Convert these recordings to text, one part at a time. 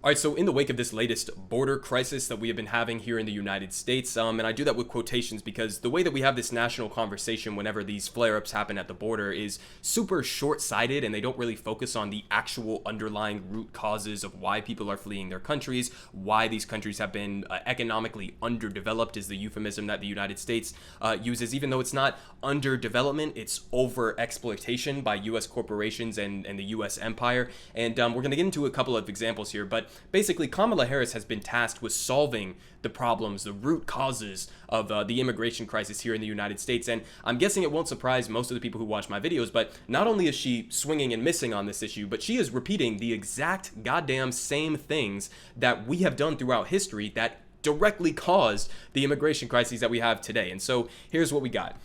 All right, so in the wake of this latest border crisis that we have been having here in the United States, and I do that with quotations because the way that we have this national conversation whenever these flare-ups happen at the border is super short-sighted, and they don't really focus on the actual underlying root causes of why people are fleeing their countries, why these countries have been economically underdeveloped is the euphemism that the United States uses, even though it's not underdevelopment, it's over-exploitation by U.S. corporations and the U.S. empire, and we're going to get into a couple of examples here, but basically, Kamala Harris has been tasked with solving the problems, the root causes of the immigration crisis here in the United States. And I'm guessing it won't surprise most of the people who watch my videos, but not only is she swinging and missing on this issue, but she is repeating the exact goddamn same things that we have done throughout history that directly caused the immigration crises that we have today. And so here's what we got.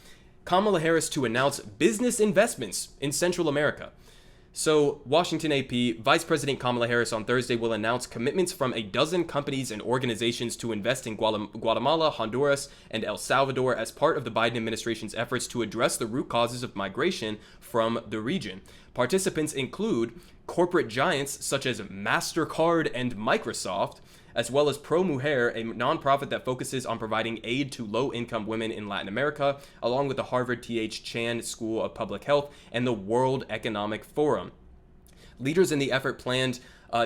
Kamala Harris to announce business investments in Central America. So, Washington AP, Vice President Kamala Harris on Thursday will announce commitments from a dozen companies and organizations to invest in Guatemala, Honduras, and El Salvador as part of the Biden administration's efforts to address the root causes of migration from the region. Participants include corporate giants such as MasterCard and Microsoft, as well as Pro Mujer, a nonprofit that focuses on providing aid to low-income women in Latin America, along with the Harvard T.H. Chan School of Public Health and the World Economic Forum. Leaders in the effort planned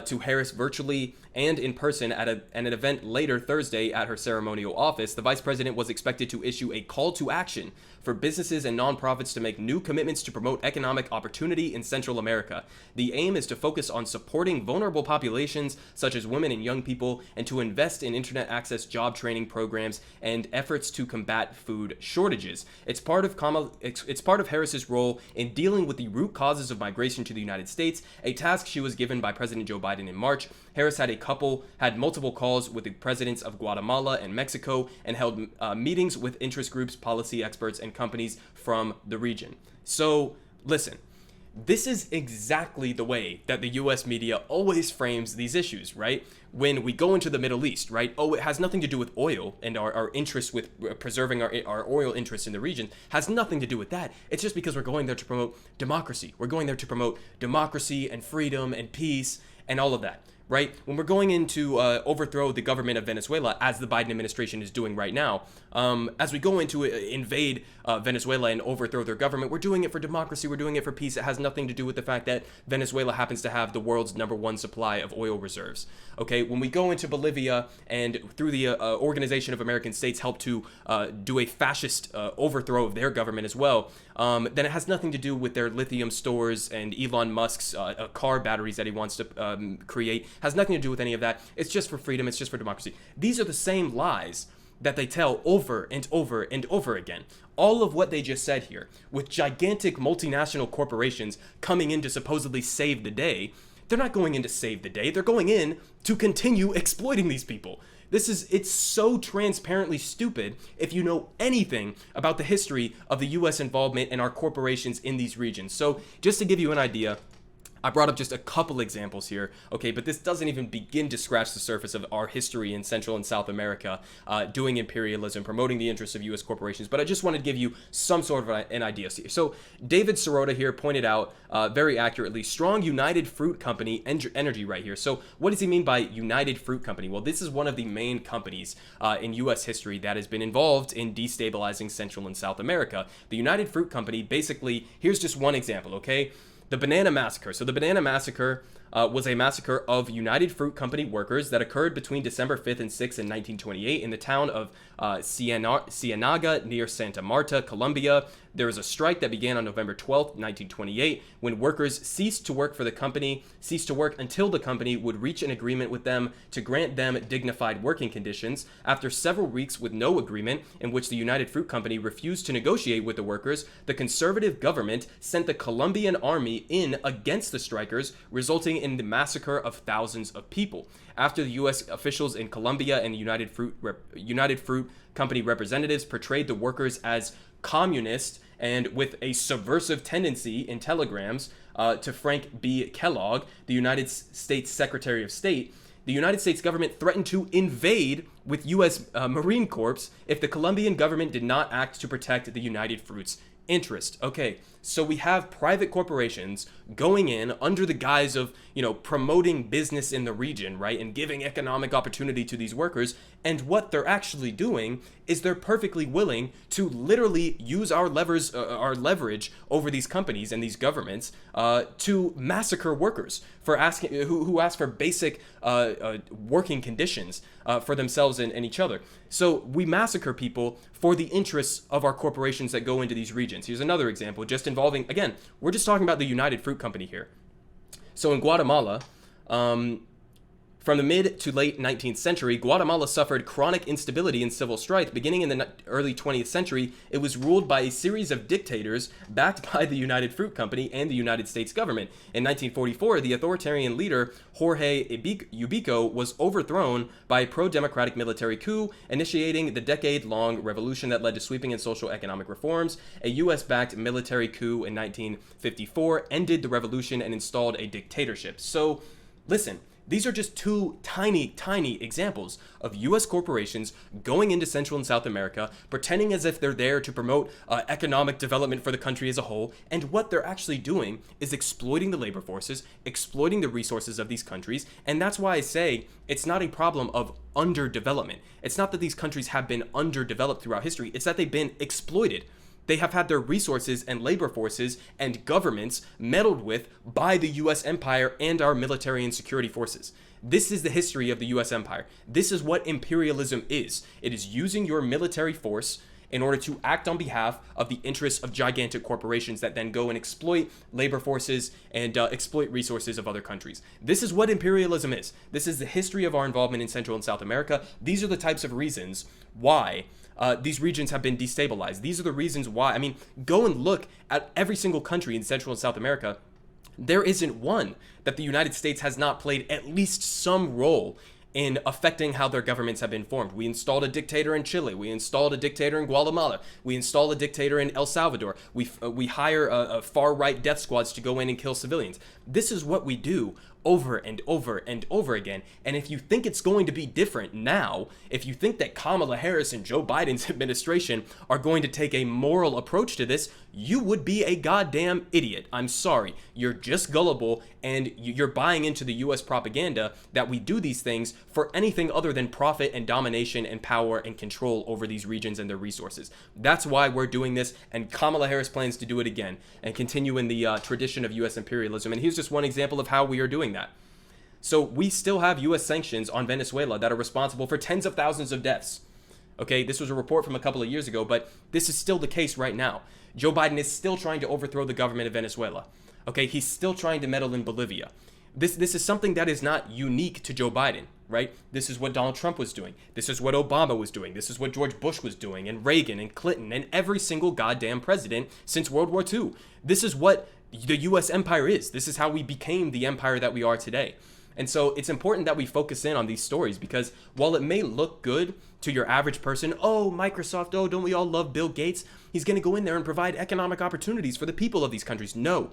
to Harris virtually and in person at an event later Thursday at her ceremonial office. The vice president was expected to issue a call to action for businesses and nonprofits to make new commitments to promote economic opportunity in Central America. The aim is to focus on supporting vulnerable populations such as women and young people, and to invest in internet access job training programs and efforts to combat food shortages. It's part of Harris's role in dealing with the root causes of migration to the United States, a task she was given by President Joe Biden in March. Harris had multiple calls with the presidents of Guatemala and Mexico and held meetings with interest groups, policy experts, and companies from the region. So, listen, this is exactly the way that the US media always frames these issues, right? When we go into the Middle East, right? Oh, it has nothing to do with oil and our interest with preserving our oil interests in the region has nothing to do with that. It's just because we're going there to promote democracy. We're going there to promote democracy and freedom and peace and all of that. Right? When we're going in to overthrow the government of Venezuela, as the Biden administration is doing right now, as we go into invade Venezuela and overthrow their government, we're doing it for democracy, we're doing it for peace. It has nothing to do with the fact that Venezuela happens to have the world's #1 supply of oil reserves. Okay, when we go into Bolivia and through the Organization of American States help to do a fascist overthrow of their government as well, then it has nothing to do with their lithium stores and Elon Musk's car batteries that he wants to create. Has nothing to do with any of that. It's just for freedom. It's just for democracy. These are the same lies that they tell over and over and over again. All of what they just said here, with gigantic multinational corporations coming in to supposedly save the day, they're not going in to save the day. They're going in to continue exploiting these people. It's so transparently stupid if you know anything about the history of the U.S. involvement and our corporations in these regions. So just to give you an idea, I brought up just a couple examples here, okay, but this doesn't even begin to scratch the surface of our history in Central and South America, doing imperialism, promoting the interests of U.S. corporations, but I just wanted to give you some sort of an idea. So David Sirota here pointed out very accurately, strong United Fruit Company energy right here. So what does he mean by United Fruit Company? Well, this is one of the main companies in U.S. history that has been involved in destabilizing Central and South America. The United Fruit Company, basically, here's just one example, okay? The Banana Massacre. So the Banana Massacre was a massacre of United Fruit Company workers that occurred between December 5th and 6th in 1928 in the town of Ciénaga near Santa Marta, Colombia. There was a strike that began on November 12th, 1928, when workers ceased to work until the company would reach an agreement with them to grant them dignified working conditions. After several weeks with no agreement, in which the United Fruit Company refused to negotiate with the workers, the conservative government sent the Colombian army in against the strikers, resulting in the massacre of thousands of people. After the U.S. officials in Colombia and United Fruit Company representatives portrayed the workers as communist and with a subversive tendency in telegrams to Frank B. Kellogg, the United States Secretary of State, the United States government threatened to invade with U.S. Marine Corps if the Colombian government did not act to protect the United Fruit's interest. Okay, so we have private corporations going in under the guise of, promoting business in the region, right? And giving economic opportunity to these workers. And what they're actually doing is they're perfectly willing to literally use our leverage over these companies and these governments to massacre workers for asking who ask for basic working conditions for themselves and each other. So we massacre people for the interests of our corporations that go into these regions. Here's another example, just involving, again, we're just talking about the United Fruit Company here. So in Guatemala, from the mid to late 19th century, Guatemala suffered chronic instability and civil strife. Beginning in the early 20th century, it was ruled by a series of dictators backed by the United Fruit Company and the United States government. In 1944, the authoritarian leader Jorge Ubico was overthrown by a pro-democratic military coup, initiating the decade-long revolution that led to sweeping and social economic reforms. A U.S.-backed military coup in 1954 ended the revolution and installed a dictatorship. So, listen. These are just two tiny examples of U.S. corporations going into Central and South America, pretending as if they're there to promote economic development for the country as a whole. And what they're actually doing is exploiting the labor forces, exploiting the resources of these countries. And that's why I say it's not a problem of underdevelopment. It's not that these countries have been underdeveloped throughout history. It's that they've been exploited. They have had their resources and labor forces and governments meddled with by the U.S. empire and our military and security forces. This is the history of the U.S. empire. This is what imperialism is. It is using your military force in order to act on behalf of the interests of gigantic corporations that then go and exploit labor forces and exploit resources of other countries. This is what imperialism is. This is the history of our involvement in Central and South America. These are the types of reasons why these regions have been destabilized. These are the reasons why. I mean, go and look at every single country in Central and South America. There isn't one that the United States has not played at least some role in affecting how their governments have been formed. We installed a dictator in Chile. We installed a dictator in Guatemala. We installed a dictator in El Salvador. We hire far-right death squads to go in and kill civilians. This is what we do over and over and over again. And if you think it's going to be different now, if you think that Kamala Harris and Joe Biden's administration are going to take a moral approach to this, you would be a goddamn idiot. I'm sorry. You're just gullible, and you're buying into the U.S. propaganda that we do these things for anything other than profit and domination and power and control over these regions and their resources. That's why we're doing this, and Kamala Harris plans to do it again and continue in the tradition of U.S. imperialism. And here's just one example of how we are doing that. So we still have U.S. sanctions on Venezuela that are responsible for tens of thousands of deaths. Okay, this was a report from a couple of years ago, but this is still the case right now. Joe Biden is still trying to overthrow the government of Venezuela. Okay, he's still trying to meddle in Bolivia. This is something that is not unique to Joe Biden, right? This is what Donald Trump was doing. This is what Obama was doing. This is what George Bush was doing, and Reagan and Clinton and every single goddamn president since World War II. This is what the U.S. empire is. This is how we became the empire that we are today. And so it's important that we focus in on these stories, because while it may look good to your average person, oh, Microsoft, oh, don't we all love Bill Gates? He's going to go in there and provide economic opportunities for the people of these countries. No.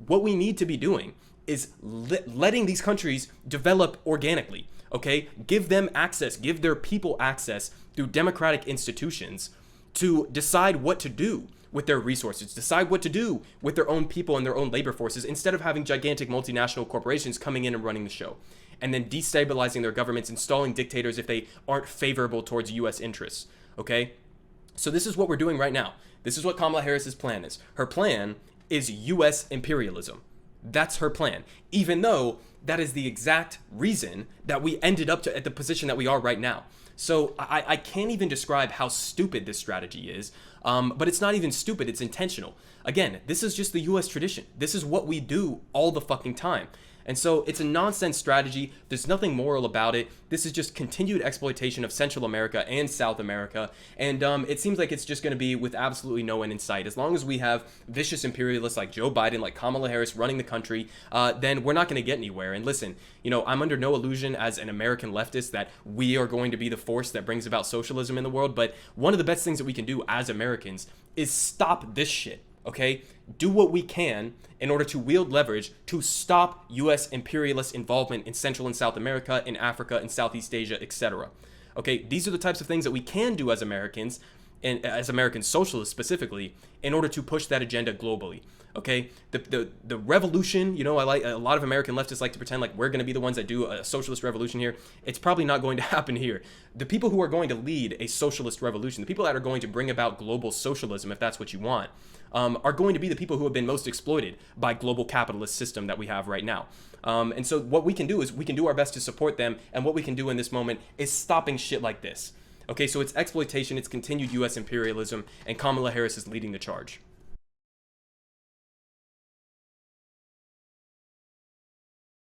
What we need to be doing is letting these countries develop organically, okay? Give them access, give their people access through democratic institutions to decide what to do with their resources, decide what to do with their own people and their own labor forces, instead of having gigantic multinational corporations coming in and running the show, and then destabilizing their governments, installing dictators if they aren't favorable towards U.S. interests, okay? So this is what we're doing right now. This is what Kamala Harris's plan is. Her plan is U.S. imperialism. That's her plan, even though that is the exact reason that we ended up at the position that we are right now. So I can't even describe how stupid this strategy is, but it's not even stupid, it's intentional. Again, this is just the U.S. tradition. This is what we do all the fucking time. And so it's a nonsense strategy. There's nothing moral about it. This is just continued exploitation of Central America and South America. And it seems like it's just going to be with absolutely no end in sight. As long as we have vicious imperialists like Joe Biden, like Kamala Harris running the country, then we're not going to get anywhere. And listen, I'm under no illusion as an American leftist that we are going to be the force that brings about socialism in the world. But one of the best things that we can do as Americans is stop this shit. Okay, do what we can in order to wield leverage to stop U.S. imperialist involvement in Central and South America, in Africa, in Southeast Asia, etc. Okay, these are the types of things that we can do as Americans and as American socialists specifically, in order to push that agenda globally. Okay, the revolution, I like a lot of American leftists like to pretend like we're going to be the ones that do a socialist revolution here. It's probably not going to happen here. The people who are going to lead a socialist revolution, the people that are going to bring about global socialism, if that's what you want, are going to be the people who have been most exploited by global capitalist system that we have right now. And so what we can do is we can do our best to support them, and what we can do in this moment is stopping shit like this. Okay, so it's exploitation, it's continued U.S. imperialism, and Kamala Harris is leading the charge.